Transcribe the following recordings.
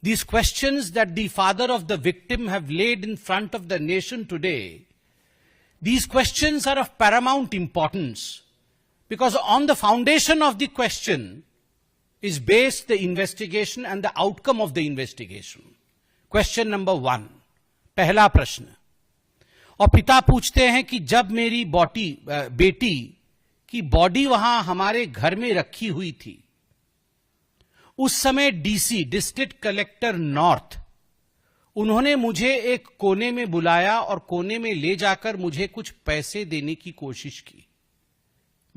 these questions that the father of the victim have laid in front of the nation today, these questions are of paramount importance, because on the foundation of the question is based the investigation and the outcome of the investigation. Question number 1, पहला प्रश्न, और पिता पूछते हैं कि जब मेरी बेटी की बॉडी वहां हमारे घर में रखी हुई थी, उस समय डीसी, डिस्ट्रिक्ट कलेक्टर नॉर्थ, उन्होंने मुझे एक कोने में बुलाया और कोने में ले जाकर मुझे कुछ पैसे देने की कोशिश की।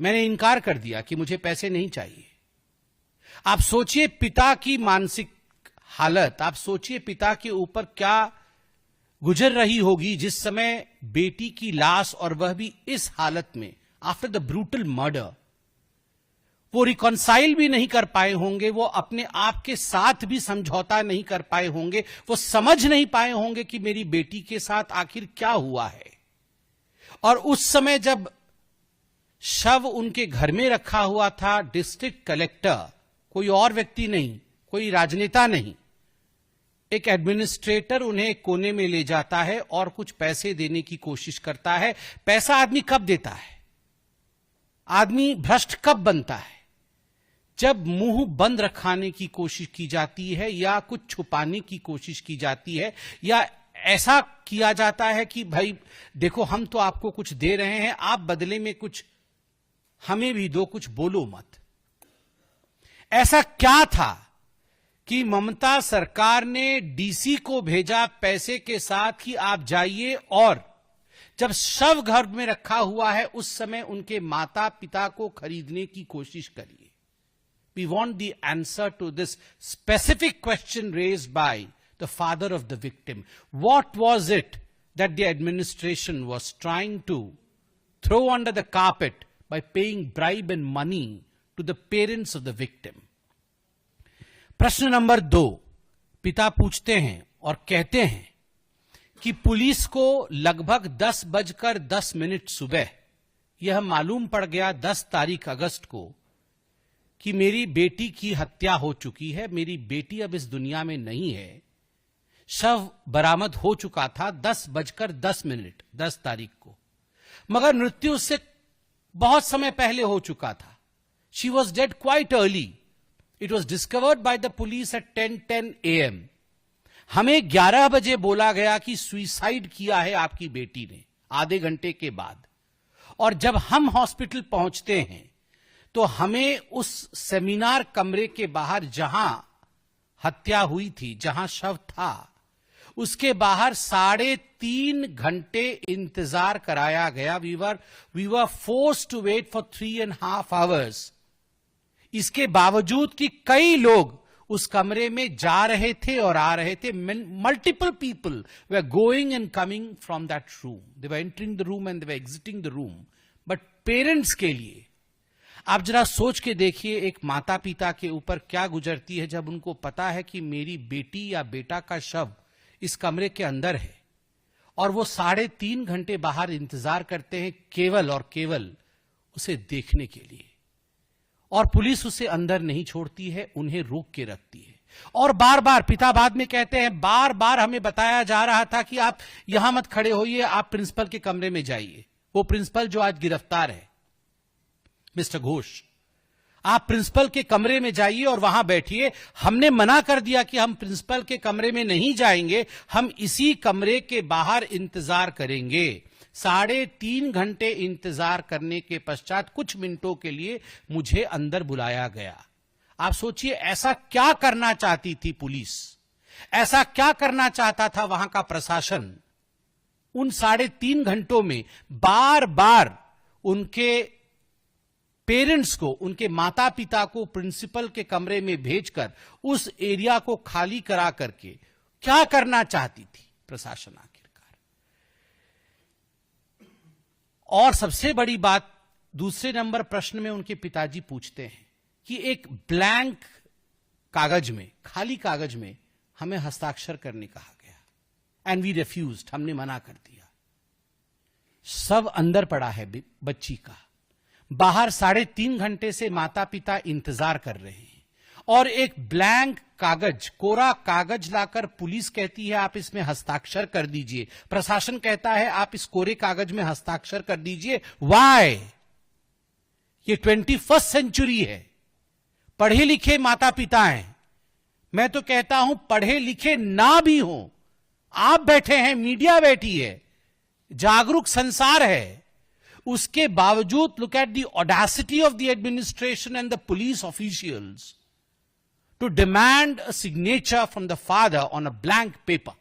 मैंने इनकार कर दिया कि मुझे पैसे नहीं चाहिए। आप सोचिए पिता की मानसिक हालत, आप सोचिए पिता के ऊपर क्या गुजर रही होगी जिस समय बेटी की लाश, और वह भी इस हालत में, आफ्टर द ब्रूटल मर्डर। वो रिकॉन्साइल भी नहीं कर पाए होंगे, वो अपने आप के साथ भी समझौता नहीं कर पाए होंगे, वो समझ नहीं पाए होंगे कि मेरी बेटी के साथ आखिर क्या हुआ है। और उस समय जब शव उनके घर में रखा हुआ था, डिस्ट्रिक्ट कलेक्टर, कोई और व्यक्ति नहीं, कोई राजनेता नहीं, एक एडमिनिस्ट्रेटर उन्हें एक कोने में ले जाता है और कुछ पैसे देने की कोशिश करता है। पैसा आदमी कब देता है? आदमी भ्रष्ट कब बनता है? जब मुंह बंद रखाने की कोशिश की जाती है, या कुछ छुपाने की कोशिश की जाती है, या ऐसा किया जाता है कि भाई देखो हम तो आपको कुछ दे रहे हैं, आप बदले में कुछ हमें भी दो, कुछ बोलो मत। ऐसा क्या था कि ममता सरकार ने डीसी को भेजा पैसे के साथ कि आप जाइए, और जब शव घर में रखा हुआ है उस समय उनके माता पिता को खरीदने की कोशिश करिए। We want the answer to this specific question raised by the father of the victim. What was it that the administration was trying to throw under the carpet by paying bribe and money to the parents of the victim? प्रश्न number 2, पिता पूछते हैं और कहते हैं कि police को लगभग 10:10 सुबह यह मालूम पड़ गया 10 तारीख अगस्त को कि मेरी बेटी की हत्या हो चुकी है, मेरी बेटी अब इस दुनिया में नहीं है। शव बरामद हो चुका था 10:10 10 तारीख को, मगर मृत्यु उससे बहुत समय पहले हो चुका था। She was dead quite early. It was discovered by the police at 10:10 AM। हमें 11 बजे बोला गया कि सुइसाइड किया है आपकी बेटी ने, आधे घंटे के बाद। और जब हम हॉस्पिटल पहुंचते हैं तो हमें उस सेमिनार कमरे के बाहर जहां हत्या हुई थी, जहां शव था, उसके बाहर 3.5 घंटे इंतजार कराया गया। We were forced to wait for 3.5 hours। इसके बावजूद कि कई लोग उस कमरे में जा रहे थे और आ रहे थे, multiple people were going and coming from that room, they were entering the room and they were exiting the room. But parents के लिए आप जरा सोच के देखिए, एक माता पिता के ऊपर क्या गुजरती है जब उनको पता है कि मेरी बेटी या बेटा का शव इस कमरे के अंदर है, और वो 3.5 घंटे बाहर इंतजार करते हैं केवल और केवल उसे देखने के लिए। और पुलिस उसे अंदर नहीं छोड़ती है, उन्हें रोक के रखती है। और बार बार, पिता बाद में कहते हैं, बार बार हमें बताया जा रहा था कि आप यहां मत खड़े होइए, आप प्रिंसिपल के कमरे में जाइए। वो प्रिंसिपल जो आज गिरफ्तार है, मिस्टर घोष, आप प्रिंसिपल के कमरे में जाइए और वहां बैठिए। हमने मना कर दिया कि हम प्रिंसिपल के कमरे में नहीं जाएंगे, हम इसी कमरे के बाहर इंतजार करेंगे। 3.5 घंटे इंतजार करने के पश्चात कुछ मिनटों के लिए मुझे अंदर बुलाया गया। आप सोचिए, ऐसा क्या करना चाहती थी पुलिस, ऐसा क्या करना चाहता था वहां का प्रशासन? उन 3.5 घंटों में बार बार उनके पेरेंट्स को, उनके माता पिता को प्रिंसिपल के कमरे में भेजकर उस एरिया को खाली करा करके क्या करना चाहती थी प्रशासन आखिरकार? और सबसे बड़ी बात, दूसरे नंबर प्रश्न में उनके पिताजी पूछते हैं कि एक ब्लैंक कागज में, खाली कागज में हमें हस्ताक्षर करने कहा गया, एंड वी रिफ्यूज्ड, हमने मना कर दिया। सब अंदर पड़ा है बच्ची का, बाहर 3.5 घंटे से माता पिता इंतजार कर रहे हैं, और एक ब्लैंक कागज, कोरा कागज लाकर पुलिस कहती है आप इसमें हस्ताक्षर कर दीजिए, प्रशासन कहता है आप इस कोरे कागज में हस्ताक्षर कर दीजिए। व्हाई? ये 21st सेंचुरी है, पढ़े लिखे माता पिता हैं, मैं तो कहता हूं पढ़े लिखे ना भी हो, आप बैठे हैं, मीडिया बैठी है, जागरूक संसार है, उसके बावजूद look at the audacity of the administration and the police officials to demand a signature from the father on a blank paper.